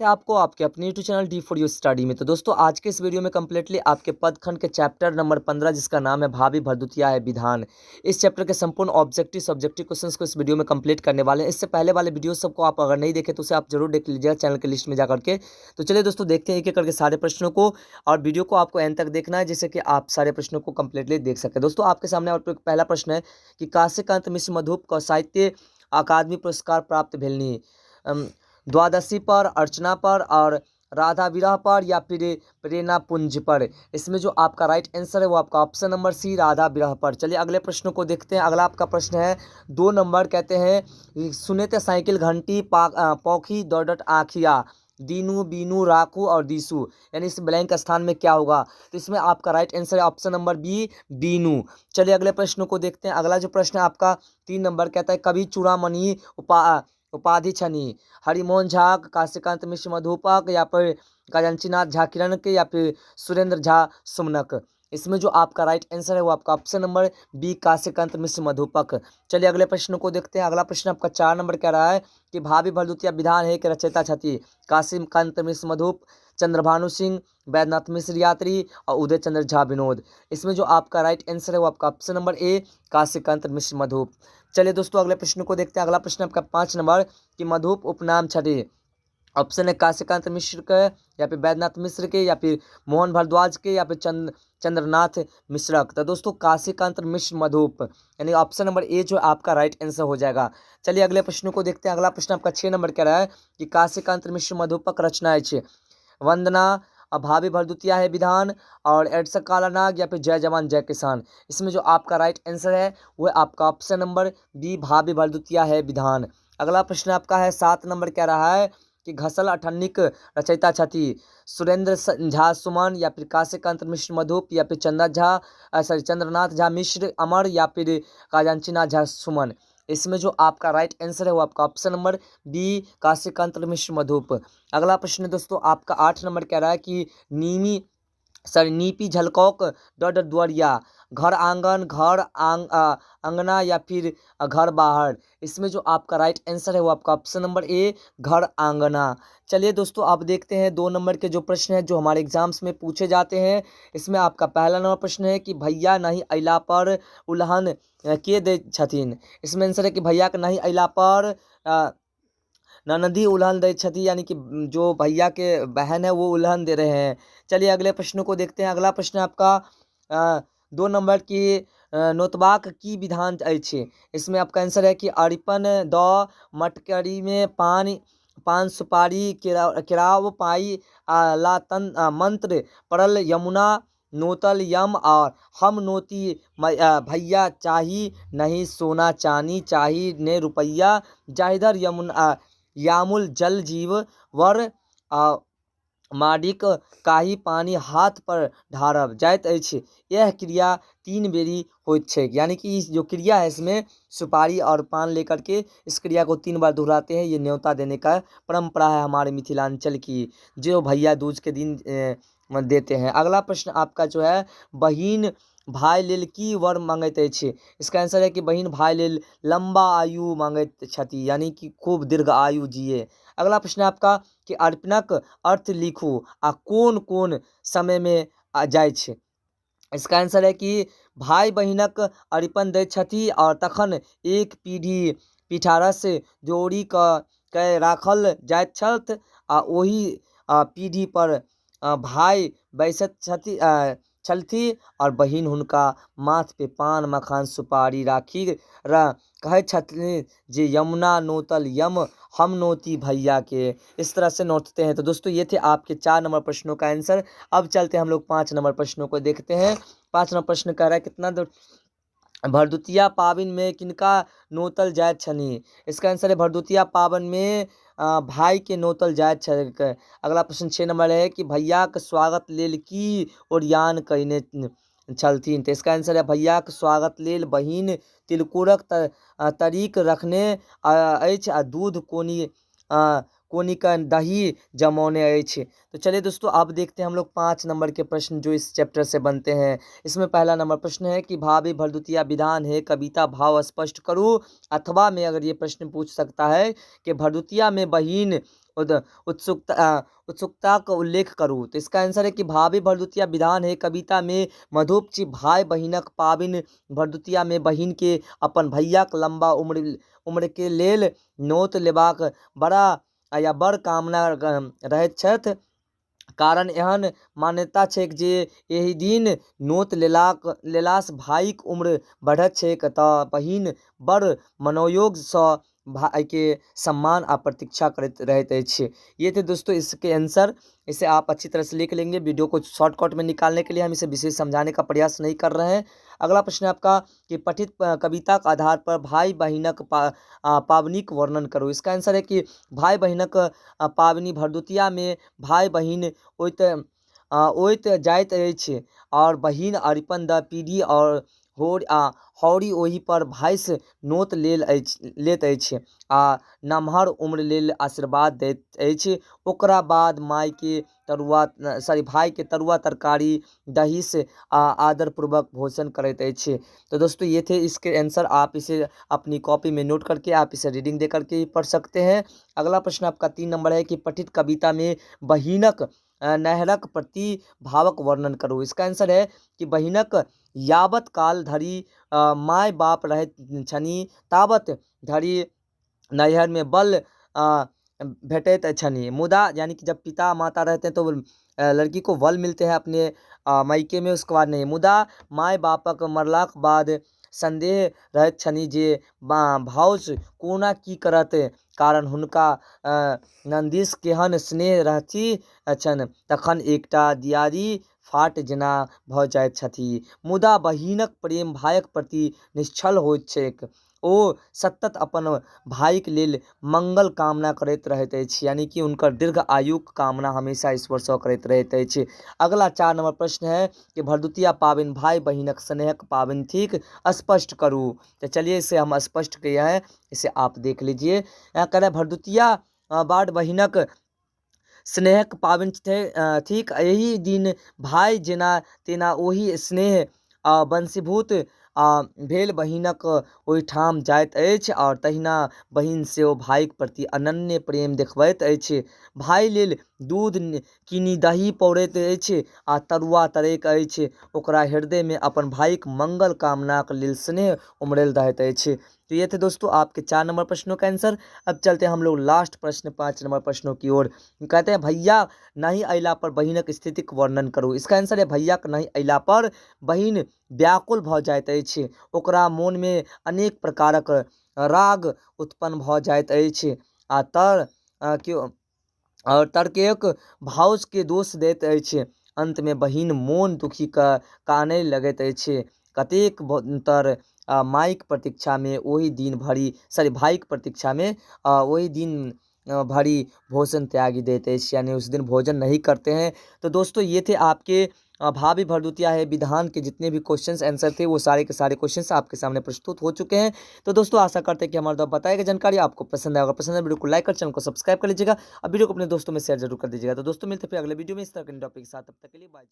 है आपको आपके अपने YouTube channel D for you study में। तो दोस्तों आज के इस वीडियो में कंप्लीटली आपके पदखंड के चैप्टर नंबर 15 जिसका नाम है भावी भरदुतिया है विधान, इस चैप्टर के संपूर्ण ऑब्जेक्टिव सब्जेक्टिव क्वेश्चंस को इस वीडियो में कंप्लीट करने वाले हैं। इससे पहले वाले वीडियो सबको आप अगर नहीं देखे तो उसे आप जरूर देख लीजिएगा चैनल के लिस्ट में जा करके। तो चलिए दोस्तों देखते हैं एक एक करके सारे प्रश्नों को, और वीडियो को आपको एंड तक देखना है जिससे कि आप सारे प्रश्नों को कंप्लीटली देख सकें। दोस्तों आपके सामने और पहला प्रश्न है कि काशीकांत मिश्र मधुप का साहित्य अकादमी पुरस्कार प्राप्त भेलनी द्वादशी पर, अर्चना पर और राधा विरह पर या फिर प्रेरणा पुंज पर। इसमें जो आपका राइट आंसर है वो आपका ऑप्शन नंबर सी राधा विरह पर। चलिए अगले प्रश्न को देखते हैं। अगला आपका प्रश्न है 2 नंबर, कहते हैं सुने थे साइकिल घंटी पौखी दौड़ट आखिया दीनू बीनू राखू और दीसू, यानी इस ब्लैंक स्थान में क्या होगा? तो इसमें आपका राइट आंसर है ऑप्शन नंबर बी बीनू। चलिए अगले प्रश्न को देखते हैं। अगला जो प्रश्न है आपका 3 नंबर, कहता है कवि चूड़ामणि उपाधि छनी हरिमोहन झा, काशीकांत मिश्र मधुपक या फिर कांचीनाथ झा किरण के या फिर सुरेंद्र झा सुमनक। इसमें जो आपका राइट आंसर है वो आपका ऑप्शन नंबर बी काशीकांत मिश्र मधुपक। चलिए अगले प्रश्न को देखते हैं। अगला प्रश्न आपका 4 नंबर कह रहा है कि भावी भरदुतिया विधान है कि रचयिता छथि काशीकांत मिश्र मधुप, चंद्रभानु सिंह, वैद्यनाथ मिश्र यात्री और उदय चंद्र झा विनोद। इसमें जो आपका राइट आंसर है वो आपका ऑप्शन नंबर ए काशीकांत मिश्र मधुप। चलिए दोस्तों अगले प्रश्न को देखते हैं। अगला प्रश्न आपका 5 नंबर कि मधुप उपनाम छठे। ऑप्शन है काशीकांत मिश्र के या फिर वैद्यनाथ मिश्र के या फिर मोहन भारद्वाज के या फिर चंद्रनाथ मिश्रक। तो दोस्तों काशीकांत मिश्र मधुप यानी ऑप्शन नंबर ए जो आपका राइट आंसर हो जाएगा। चलिए अगले प्रश्न को देखते हैं। अगला प्रश्न आपका 6 नंबर कह रहा है कि काशीकांत मिश्र मधुपक रचनाएं छे वंदना, भावी भरदुतिया है विधान और एड्स काला नाग या फिर जय जवान जय किसान। इसमें जो आपका राइट आंसर है वह आपका ऑप्शन नंबर बी भावी भरदुतिया है विधान। अगला प्रश्न आपका है 7 नंबर कह रहा है कि घसल अठन्निक रचयिता छथि सुरेंद्र झा सुमन या फिर काशीकांत मिश्र मधुप या फिर चंद्रनाथ झा मिश्र अमर या फिर कांचीनाथ झा सुमन। इसमें जो आपका राइट आंसर है वो आपका ऑप्शन नंबर बी काशीकांत मिश्र मधुप। अगला प्रश्न दोस्तों आपका 8 नंबर कह रहा है कि नीपी झलकौक डड दुआरिया घर आंगन घर अंगना या फिर घर बाहर। इसमें जो आपका राइट आंसर है वो आपका ऑप्शन नंबर ए घर आंगना। चलिए दोस्तों आप देखते हैं 2 नंबर के जो प्रश्न हैं जो हमारे एग्जाम्स में पूछे जाते हैं। इसमें आपका पहला नंबर प्रश्न है कि भैया नहीं अइला पर उल्हन के दे छथिन। इसमें आंसर है कि भैया के नहीं अइला पर ननदी उल्हन दे छथी, यानी कि जो भैया के बहन है वो उल्हन दे रहे हैं। चलिए अगले प्रश्न को देखते हैं। अगला प्रश्न आपका 2 नंबर की नोतबाक की विधान अछि। इसमें आपका आंसर है कि अरिपन द मटकरी में पान सुपारी केराव पाई लातन मंत्र परल यमुना नोतल यम और हम नोती भैया चाही नहीं सोना चानी चाही ने रुपया जाहिदर यमुना यामुल जल जीव वर माडिक काही पानी हाथ पर ढारब जाइत अछि। यह क्रिया 3 बेरी होइत छै, यानी कि इस जो क्रिया है इसमें सुपारी और पान लेकर के इस क्रिया को 3 बार दोहराते हैं। ये न्योता देने का परंपरा है हमारे मिथिलांचल की, जो भैया दूज के दिन देते हैं। अगला प्रश्न आपका जो है बहिन भाई लेल की वर मांगैत अछि। इसका आंसर है कि बहिन भाई लेल लंबा आयु मांगैत छथि, यानी कि खूब दीर्घ आयु जिए। अगला प्रश्न आपका कि अर्पणक अर्थ लिखू आ कौन कौन समय में जाइ छै। इसका आंसर है कि भाई बहिनक अरिपन दै छथि और तखन एक पीढ़ी पिठारस जोड़ी के राखल जाइत छथि आ ओही पीढ़ी पर भाई बैसत छलथि और बहिन हुनका माथ पे पान मखान सुपारी राखी कहै छथिन जे यमुना नोतल यम हम नोती भैया के। इस तरह से नोतते हैं। तो दोस्तों ये थे आपके 4 नंबर प्रश्नों का आंसर। अब चलते हैं हम लोग 5 नंबर प्रश्नों को देखते हैं। 5 नंबर प्रश्न कह रहा है कितना भरदुतिया पाबन में किनका नोतल जाइत छनि। इसका आंसर है भरदुतिया पाबन में भाई के नोतल जाइत छै। अगला प्रश्न 6 नंबर है कि भैया के स्वागत लेल की ओरियान कयने छलथिन। तो इसका आंसर है भैया के स्वागत लेल बहिन तिलकुरक तरीक रखने अछि आ दूध कोनी का दही जमौने अछि। तो चलिए दोस्तों अब देखते हैं हम लोग 5 नंबर के प्रश्न जो इस चैप्टर से बनते हैं। इसमें पहला नंबर प्रश्न है कि भावी भरदुतिया विधान है कविता भाव स्पष्ट करूँ, अथवा में अगर ये प्रश्न पूछ सकता है कि भरदुतिया में बहिन उत्सुकता का उल्लेख करूँ। तो इसका आंसर है कि भाभी भरदुतिया विधान है। कविता में मधुपची भाई बहिनक पाबिन भरदुतिया में बहिन के अपन भैयाक लंबा उम्र के लेल नोत लेबाक बड़ कामना रहैत छथि। कारण एहन मान्यता छैक जे एहि दिन नोत लेलासँ भाइक उम्र बढ़ैत छैक तऽ बहिन बड़ मनोयोग सँ भाई के सम्मान आ प्रतीक्षा करते रहते हैं। ये थे दोस्तों इसके आंसर। इसे आप अच्छी तरह से लिख लेंगे। वीडियो को शॉर्टकट में निकालने के लिए हम इसे विशेष समझाने का प्रयास नहीं कर रहे हैं। अगला प्रश्न है आपका कि पठित कविता के आधार पर भाई बहिनक पावनीक वर्णन करो। इसका आंसर है कि भाई बहिनक पावनी भरदुतिया में भाई बहिन ओइत जाइत अछि और बहिन अरिपन द पीढ़ी और हौरी ओहि पर भाइस नोत लेत अछि आ नमहर उम्र लेल आशीर्वाद दैत अछि। ओकरा बाद भाई के तरुआ तरकारी दही से आदरपूर्वक भोजन करैत अछि। तो दोस्तों ये थे इसके आंसर। आप इसे अपनी कॉपी में नोट करके आप इसे रीडिंग दे करके ही पढ़ सकते हैं। अगला प्रश्न आपका 3 नंबर है कि पठित कविता में बहिनक नहरक प्रति भावक वर्णन करो। इसका आंसर है कि बहिनक यावत काल धरि माय बाप रहैत छनि तावत धरि नैहर में बल भेटैत छनि। मुदा यानी कि जब पिता माता रहते हैं तो लड़की को बल मिलते हैं अपने मायके में, उसके बाद नहीं। मुदा माय बापक मरलाक बाद संदेह रहैत छनि जे भाउज कोना की करत, कारण हुनका नंदिस केहन स्नेह रहती छनि। तखन एकटा दियादी फाट जेना भऽ जाइत छथि। मुदा बहिनक प्रेम भाइक प्रति निश्चल होइत छैक। ओ सतत अपन भाइक लेल मंगल कामना करैत रहैत अछि, यानी कि हुनकर दीर्घ आयुक कामना हमेशा ईश्वर सँ करैत रहैत अछि। अगला 4 नंबर प्रश्न है कि भरदुतिया पाबनि भाई बहिनक स्नेहक पाबनि थिक, स्पष्ट करूँ। तो चलिए इसे हम स्पष्ट किया है, इसे आप देख लीजिए। यहाँ कह रहे हैं भरदुतिया बाड बहिनक स्नेहक पाबनि थिक। एहि दिन भाई जेना तेना ओहि स्नेह बंशीभूत भेल बहिनक ओहिठाम जाइत अछि और तहिना बहिन सेहो भाइक प्रति अनन्य प्रेम देखबैत अछि। भाई लेल दूध कीनि दही पौरैत अछि आ तरुआ तरैत अछि। ओकरा हृदय में अपन भाइक मंगल कामनाक लेल स्नेह उमड़ल रहैत अछि। तो ये थे दोस्तों आपके 4 नंबर प्रश्नों का आंसर। अब चलते हैं हम लोग लास्ट प्रश्न 5 नंबर प्रश्नों की ओर। कहते हैं भैया नहीं अयला पर बहिनक स्थितिक वर्णन करू। इसका आंसर है भैया के नहीं अयला पर बहिन व्याकुल भऽ जाइत अछि। ओकरा मोन में अनेक प्रकारक राग उत्पन्न भऽ जाइत अछि आ तर्कक भाउज के दोष दैत अछि। अंत में बहिन मोन दुखी कानय लगैत अछि। कतेक तर माइक प्रतीक्षा में वही दिन भरी भोजन त्यागी देते हैं, यानी उस दिन भोजन नहीं करते हैं। तो दोस्तों ये थे आपके भाभी भरदुतिया है विधान के जितने भी क्वेश्चंस आंसर थे वो सारे के सारे क्वेश्चंस आपके सामने प्रस्तुत हो चुके हैं। तो दोस्तों आशा करते हैं कि हमारे द्वारा बताई गई जानकारी आपको पसंद आएगा। पसंद है वीडियो को लाइक कर चैनल को सब्सक्राइब कर लीजिएगा और वीडियो को अपने दोस्तों में शेयर जरूर कर दीजिएगा। तो दोस्तों मिलते हैं फिर अगले वीडियो में इस तरह के टॉपिक के साथ। तब तक के लिए बाय।